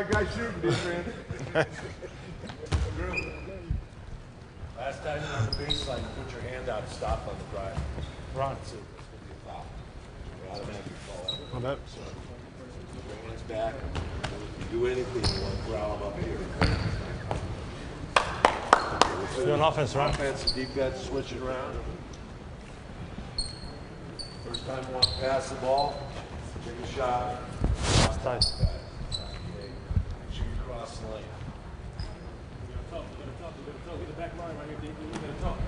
my guy shooting, man. Last time you're on the baseline, put your hand out, stop on the drive. Run. That's it. It's going to be a foul. You automatically fall out. On that. So, bring hands back. If you do anything, you want to growl them up here. Do an offense, right? Offense, defense, switch it around. First time you want to pass the ball, take a shot. It's tight. Okay. Make sure you cross the lane. Get the back line right here. You gotta talk.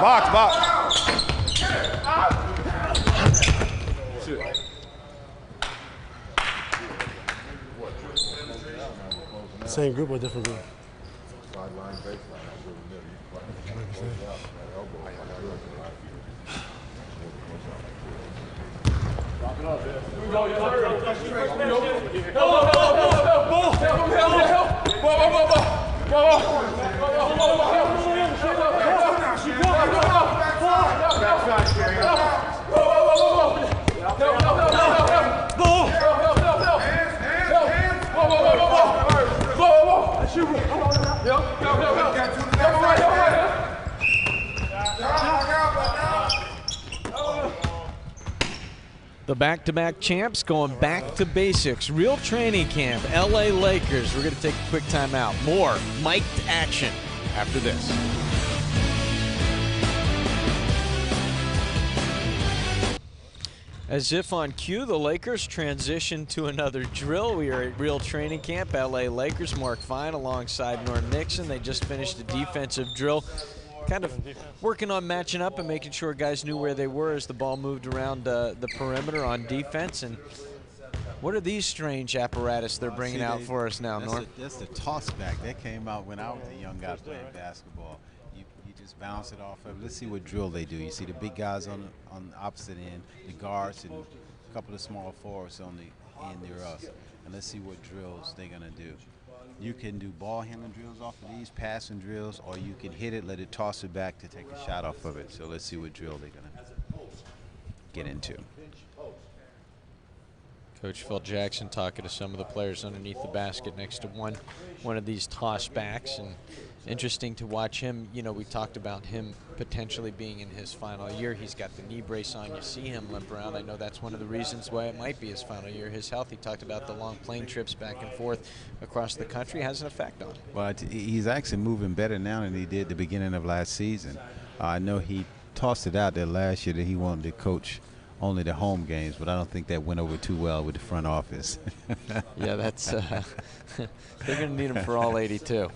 Box, box. Same group or different group? The back-to-back champs going back to basics. Real training camp, LA Lakers. We're going to take a quick timeout. More mic'd action after this. As if on cue, the Lakers transition to another drill. We are at real training camp, LA Lakers. Mark Fine alongside Norm Nixon. They just finished a defensive drill. Kind of working on matching up and making sure guys knew where they were as the ball moved around the perimeter on defense. And what are these strange apparatus they're bringing out for us now, Norm? That's the toss back. That came out when I was a young guy playing basketball. You just bounce it off of. Let's see what drill they do. You see the big guys on the opposite end, the guards, and a couple of small forwards on the end near us. And let's see what drills they're going to do. You can do ball handling drills off of these, passing drills, or you can hit it, let it toss it back to take a shot off of it. So let's see what drill they're going to get into. Coach Phil Jackson talking to some of the players underneath the basket next to one of these toss backs, and interesting to watch him. You know, we talked about him potentially being in his final year. He's got the knee brace on. You see him limp around. I know that's one of the reasons why it might be his final year. His health. He talked about the long plane trips back and forth across the country has an effect on him. Well, he's actually moving better now than he did at the beginning of last season. I know he tossed it out there last year that he wanted to coach only the home games, but I don't think that went over too well with the front office. Yeah, that's they're going to need him for all 82.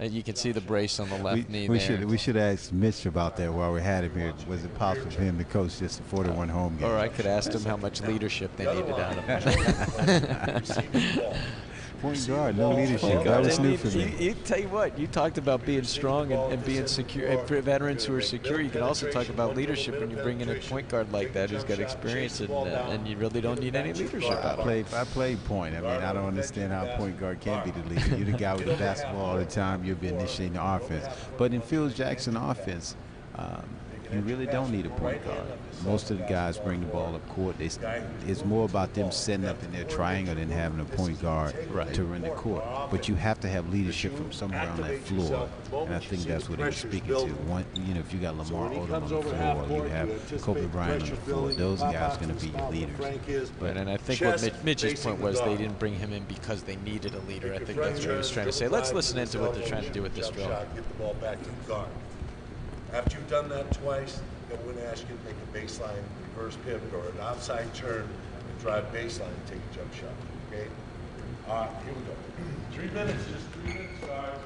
You can see the brace on the left knee there. We should ask Mitch about that while we had him here. Was it possible for him to coach just the 41 home games? Or I could ask him how much leadership they needed out of him. Point guard, no leadership. That was new for me. You tell you what, you talked about being strong and being secure, and for veterans who are secure. You can also talk about leadership when you bring in a point guard like that who's got experience, and you really don't need any leadership out of him. I played point. I mean, I don't understand how a point guard can be the leader. You're the guy with the basketball all the time. You'll be initiating the offense. But in Phil Jackson offense, you really don't need a point guard. Most of the guys bring the ball up court. It's more about them setting up in their triangle than having a point guard to run the court. But you have to have leadership from somewhere on that floor, and I think that's what he was speaking to. One, you know, if you got Lamar Odom on the floor, you have Kobe Bryant on the floor, those guys are going to be your leaders. But and I think what Mitch's point was they didn't bring him in because they needed a leader. I think that's what he was trying to say. Let's listen into what they're trying to do with this drill. Get the ball back to the guard. After you've done that twice, you go in, ask you to make a baseline reverse pivot or an outside turn and drive baseline and take a jump shot. Okay? All right, here we go. 3 minutes, just 3 minutes, guys.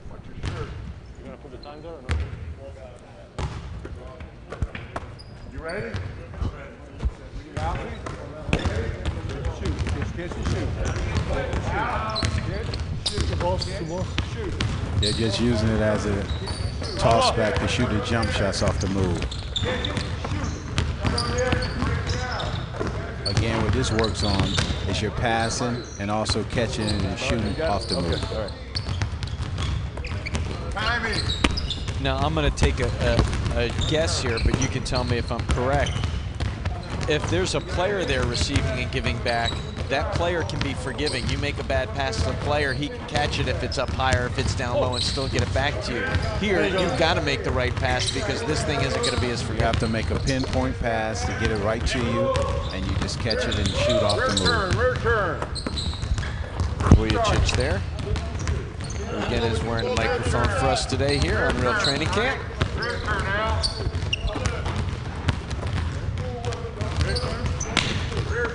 Watch your shirt. You gonna put the time there or no? You ready? Shoot. Kids and shoot. Two balls. Shoot. They're just using it as a toss back to shoot the jump shots off the move. Again, what this works on is your passing and also catching and shooting off the move. Now, I'm going to take a guess here, but you can tell me if I'm correct. If there's a player there receiving and giving back, that player can be forgiving. You make a bad pass to the player, he can catch it if it's up higher, if it's down low, and still get it back to you. Here, you've got to make the right pass because this thing isn't going to be as forgiving. You have to make a pinpoint pass to get it right to you, and you just catch it and shoot off the move. Return. Vujicic there. Who again is wearing a microphone for us today here on Real Training Camp.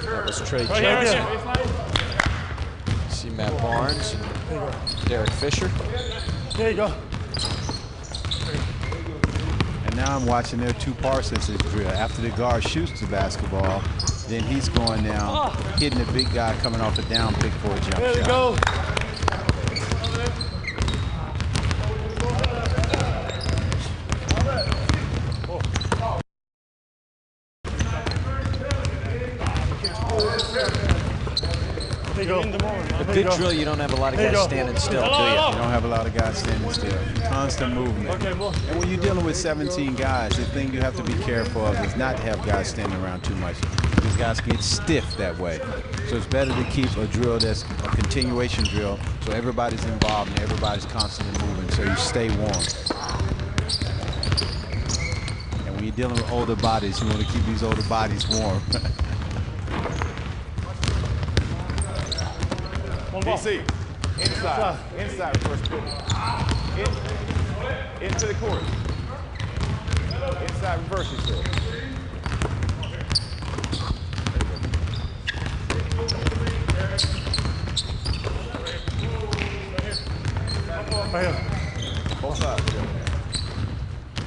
That was Trey Johnson. See Matt Barnes and Derek Fisher. There you go. And now I'm watching their two Parsons drill. After the guard shoots the basketball, then he's going down, hitting the big guy coming off a down pick for a jump shot. There you go. A good drill, you don't have a lot of guys standing still, do you? You don't have a lot of guys standing still. Constant movement. And when you're dealing with 17 guys, the thing you have to be careful of is not to have guys standing around too much, because guys get stiff that way. So it's better to keep a drill that's a continuation drill, so everybody's involved and everybody's constantly moving, so you stay warm. And when you're dealing with older bodies, you want to keep these older bodies warm. DC, inside first pitch. Into the court. Inside reverse, he said. Both sides.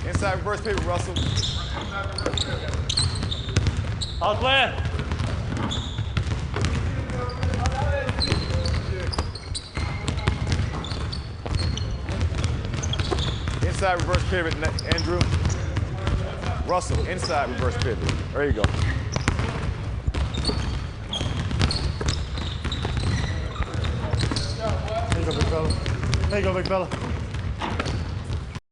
Inside reverse pitch, Russell. Out plan. Inside reverse pivot, Andrew. Russell, inside reverse pivot. There you go. There you go, big fella. There you go, big fella.